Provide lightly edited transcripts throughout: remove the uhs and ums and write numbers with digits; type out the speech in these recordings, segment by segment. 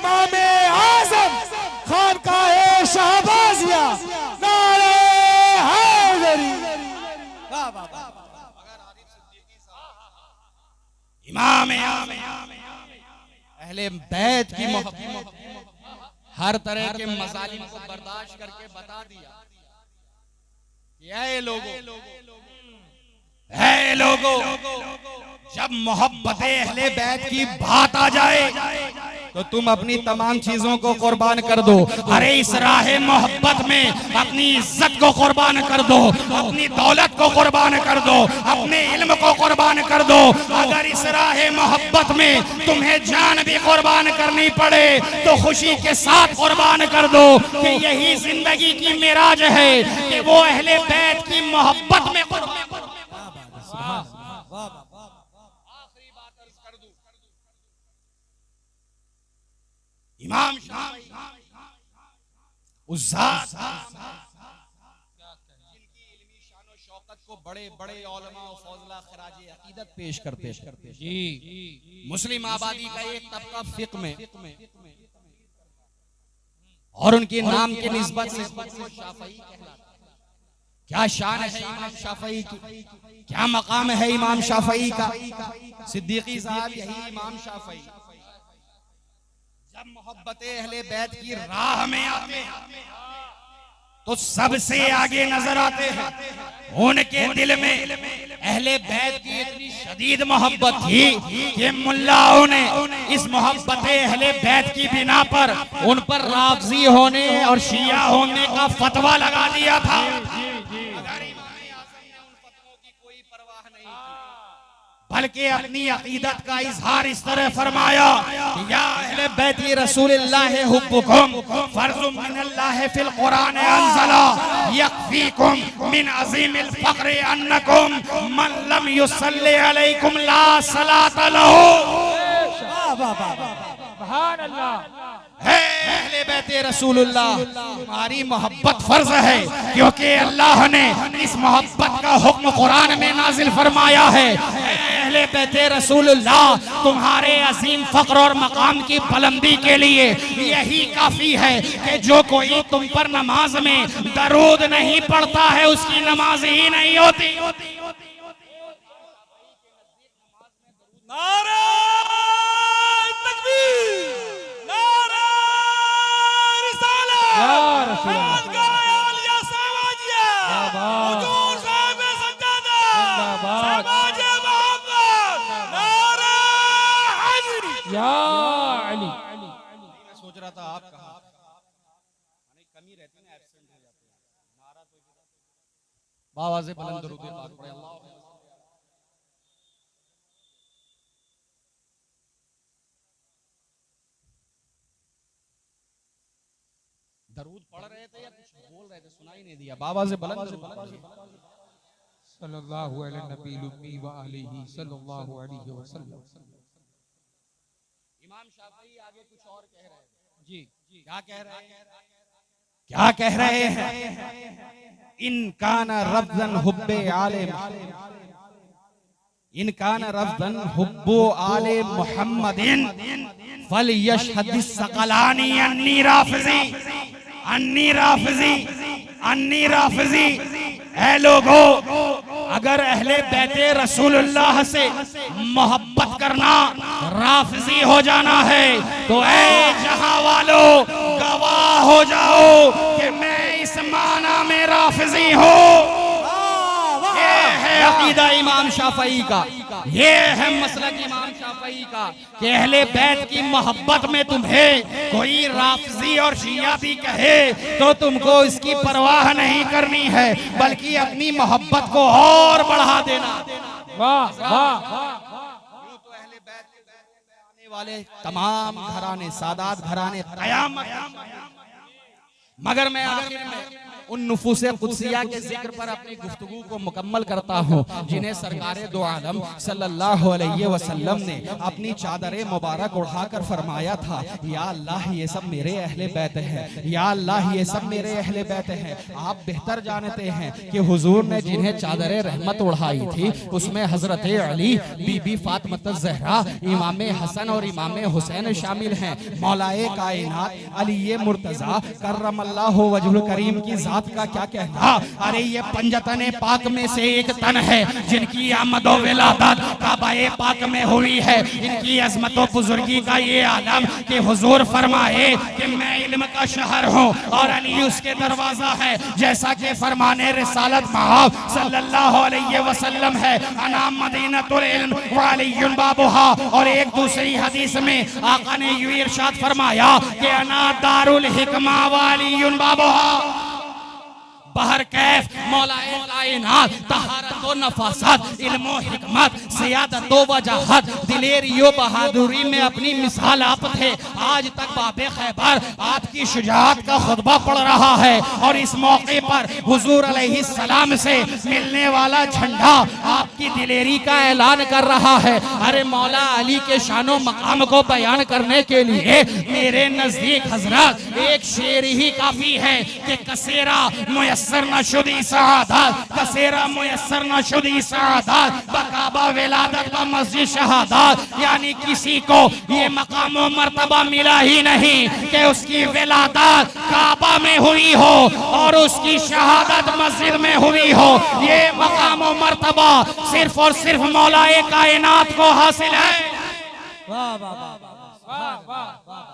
इमाम आज़म खानकाह शहबाजिया नारे हैदरी। इमाम अहले बैत की मोहब्बत हर तरह के मसालिम को बर्दाश्त करके बता दिया कि ऐ लोगों, जब मोहब्बत अहले बैत की बात आ जाए तो तुम अपनी तमाम चीजों को कुर्बान कर दो। अरे इस राह मोहब्बत में अपनी इज्जत को कुर्बान कर दो, अपनी दौलत को कुर्बान कर दो, अपने इल्म को कुर्बान कर दो। अगर इस राह मोहब्बत में तुम्हें जान भी कुर्बान करनी पड़े तो खुशी के साथ कुर्बान कर दो कि यही जिंदगी की मिराज है कि वो अहले बैत की मोहब्बत में कुर्बान। आखिरी बात अर्ज कर दूं, इमाम उस जात जिनकी इल्मी शान और शौकत को बड़े बड़े उलमा और फौजला खराज अकीदत पेश करते जी। मुस्लिम आबादी का एक तबका फिक्र में और उनके नाम के निस्बत से शाफई कहलाता। क्या शान है इमाम शाफई की, क्या मकाम है इमाम शाफई का। सिद्दीकी साहब यही इमाम शाफई जब मोहब्बत अहले बैत की राह में आते हैं तो सबसे आगे नजर आते हैं। उनके दिल में अहले बैत की इतनी शदीद मोहब्बत थी कि मुल्लाओं ने इस मोहब्बत अहले बैत की बिना पर उन पर राफ़ज़ी होने और शिया होने का फतवा लगा दिया था। बल्कि अपनी अकीदत का इजहार इस तरह फरमाया, या अहले बैती रसूलिल्लाह हुब्बुकुम फर्ज़ुम मिनल्लाह फिल कुरान अंज़ला यकफीकुम मिन अज़ीमिल फ़क्र अन्नकुम मन लम युसल्ली अलैकुम ला सलात लहू। सुभान अल्लाह। अहले बैते रसूलुल्लाह हमारी मोहब्बत फर्ज है क्योंकि अल्लाह ने इस मोहब्बत का हुक्म कुरान में नाजिल फरमाया है। अहले बैते रसूलुल्लाह तुम्हारे अजीम फक्र और मकाम की बुलंदी के लिए यही काफी है कि जो कोई तुम पर नमाज में दरूद नहीं पढ़ता है उसकी नमाज ही नहीं होती। सोच रहा था आप कहा कमी रहती है, एब्सेंट हो जाते हैं। नारा तो बाबा से बुलंद दरूद पाक पढ़े। अल्लाह दरूद पढ़ रहे थे या कुछ बोल रहे थे, सुनाई नहीं दिया। बाबा से बुलंद सल्लल्लाहु अलैहि नबी व आलिहि सल्लल्लाहु अलैहि वसल्लम। इमाम शाफई आगे कुछ और कह रहे हैं जी। क्या कह रहे हैं? क्या कह रहे हैं? इनकान रफ़्ज़न हुब्बे आले, इनकान रफ़्ज़न हुब्बो आले मुहम्मदिन फल यशहदिस सकलानी अन्नी राफ़िज़ी अन्नी राफ़िज़ी अन्नी राफ़िज़ी। ऐ लोगो, अगर अहले बैते रसूलुल्लाह से मोहब्बत करना राफ़िज़ी हो जाना है तो ऐ जहां वालों गवाह हो जाओ कि मैं इस माना में राफ़िज़ी हूँ। ये है अकीदा इमाम शाफई का, ये है मसलक इमाम शाफई का कि अहले बैत की मोहब्बत में तुम्हें कोई राफ़िज़ी और शिया भी कहे तो तुमको इसकी परवाह नहीं करनी है, बल्कि अपनी मोहब्बत को और बढ़ा देना। वाह वाह। तो अहले बैत के आने वाले तमाम घराने, सादात घराने कयामत। मगर मैं आखिर में उन नुफूसे कुदसिया के जिक्र पर अपनी गुफ्तगू को मुकम्मल करता हूँ जिन्हें सरकारे दो आलम सल्लल्लाहु अलैहि वसल्लम ने अपनी चादर मुबारक उड़ाकर फरमाया था, या अल्लाह ये सब मेरे अहले बैत हैं, या अल्लाह ये सब मेरे अहले बैत हैं। आप बेहतर जानते हैं कि हुजूर ने जिन्हें चादर रहमत उड़ाई थी उसमें हजरत अली, बीबी फातिमा ज़हरा, इमाम हसन और इमाम हुसैन शामिल हैं। मौलाए कायनात अली मुर्तजा करमल्लाहु वजहुल करीम की जात का क्या कहना। अरे ये पंजतने पाक में से एक तन है जिनकी आमद व विलादत काबाए पाक में हुई है। इनकी अजमत व बुजुर्गी का ये आलम कि हुजूर फरमाए कि मैं इल्म का शहर हूँ और अली उसके दरवाजा है, जैसा कि फरमाने रिसालत महब सल्लल्लाहु अलैहि वसल्लम है, अना मदीनतुल इल्म व अलीयुन बाबुहा। और एक दूसरी हदीस में आका ने यूं इरशाद फरमाया कि अना दारुल हिकमा व अलीयुन बाबुहा। बहर कैफ मौलाए कायनात तहारत व नफासत इल्म व हिकमत सियादत व वजाहत दिलेरी व बहादुरी में अपनी मिसाल आप थे। आज तक बाबे खैबर आपकी शुजाअत का खुतबा पढ़ रहा है और इस मौके पर हुजूर अलैहि सलाम से मिलने वाला झंडा आपकी दिलेरी का ऐलान कर रहा है। अरे मौला अली के शानो मकाम को बयान करने के लिए मेरे नजदीक हजरत एक शेर ही काफी है कि कसेरा मुयस्सर नशुदी सआदत, कसेरा मुयस्सर नशुदी सआदत बकाबा विलादत व मस्जिद शहादत। यानी किसी को ये मकाम व मर्तबा मिला ही नहीं कि उसकी विलादत काबा में हुई हो और उसकी शहादत मस्जिद में हुई हो। ये मकाम व मर्तबा सिर्फ और सिर्फ मौलाए कायनात को हासिल है। वाह वाह वाह वाह।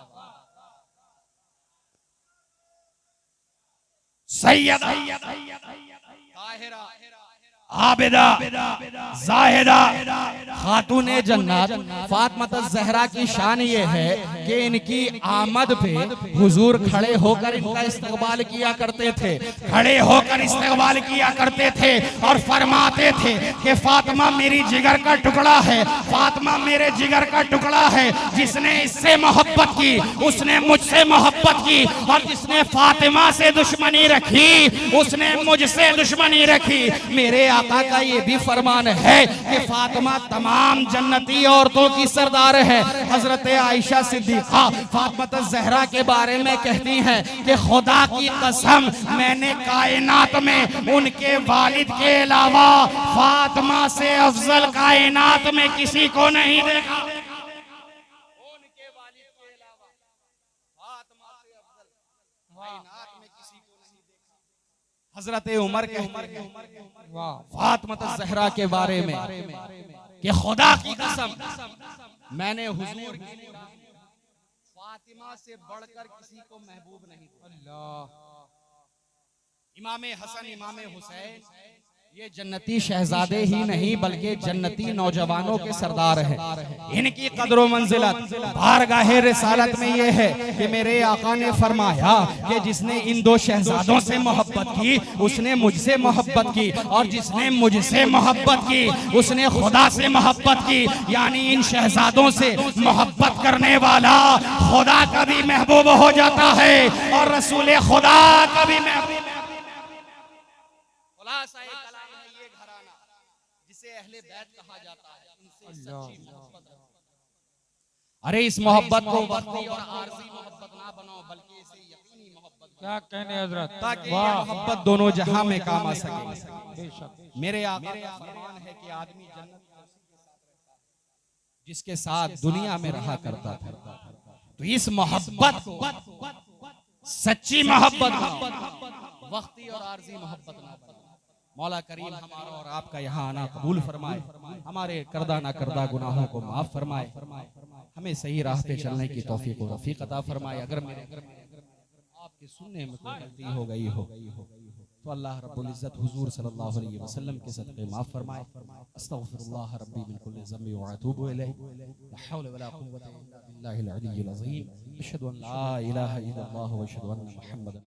सैयदा आबिदा जाहिदा खातूने जन्नत फातिमा ज़हरा की शान ये है कि इनकी आमद पे हुजूर खड़े होकर इनका इस्तकबाल किया करते थे, खड़े होकर इस्तकबाल किया करते थे और फरमाते थे कि फातिमा मेरी जिगर का टुकड़ा है, फातिमा मेरे जिगर का टुकड़ा है। जिसने इससे मोहब्बत की उसने मुझसे मोहब्बत की और जिसने फातिमा से दुश्मनी रखी उसने मुझसे दुश्मनी रखी। मेरे आका का ये भी फरमान है कि फातिमा तमाम जन्नती औरतों की सरदार है। हजरत आयशा सिद्दीक़ा फातिमा ज़हरा के बारे में कहती हैं कि खुदा की कसम मैंने कायनात में उनके वालिद के अलावा फातिमा से अफजल कायनात में किसी को नहीं देखा। उनके वालिद के अलावा फातिमा से अफजल कायनात में किसी को नहीं देखा। हजरत उमर के फातिमा ज़हरा के बारे में कि खुदा की कसम मैंने हुजूर की फातिमा से बढ़कर किसी को महबूब नहीं दिया। इमाम हसन इमाम हुसैन ये जन्नती शहजादे ही नहीं बल्कि जन्नती नौजवानों के सरदार हैं। इनकी कदर मंजिलत बारगाहे रिसालत में ये है कि मेरे आका ने फरमाया कि जिसने इन दो शहजादों से मोहब्बत की उसने मुझसे मोहब्बत की और जिसने मुझसे मोहब्बत की उसने खुदा से मोहब्बत की। यानी इन शहजादों से मोहब्बत करने वाला खुदा का भी महबूब हो जाता है और रसूल खुदा का भी महबूब। ये घराना जिसे अहले बैत कहा जाता है, इनसे सच्ची मोहब्बत है। अरे इस मोहब्बत को वक्ती और आरजी मोहब्बत ना बनाओ बल्कि इसे यकीनी मोहब्बत क्या कहने हजरत, ताकि ये मोहब्बत दोनों जहां में काम आ सके। मेरे आका का फरमान है कि आदमी जन्नत जिसके साथ दुनिया में रहा करता था, तो इस मोहब्बत को सच्ची मोहब्बत वक्ती और आरजी मोहब्बत ना बनाओ। मौला करीम हमारा और आपका यहाँ आना कबूल फरमाए, हमारे करदा ना करदा गुनाहों को माफ फरमाए, हमें सही राह पे चलने की तौफीक और रफीक अता फरमाए। अगर मेरे आपके सुनने में कोई गलती हो गई हो तो अल्लाह रब्बुल इज्जत हुजूर सल्लल्लाहु अलैहि वसल्लम के सदक़े माफ फरमाए। अस्तगफिरुल्लाह रब्बी मिन कुल्लि ज़म्बि व अतूबु इलैहि, ला हौला वला कुव्वता इल्ला बिल्लाहिल अलिय्यिल अज़ीम। अशहदु अन ला इलाहा इल्लल्लाह व अशहदु अन्ना मुहम्मदन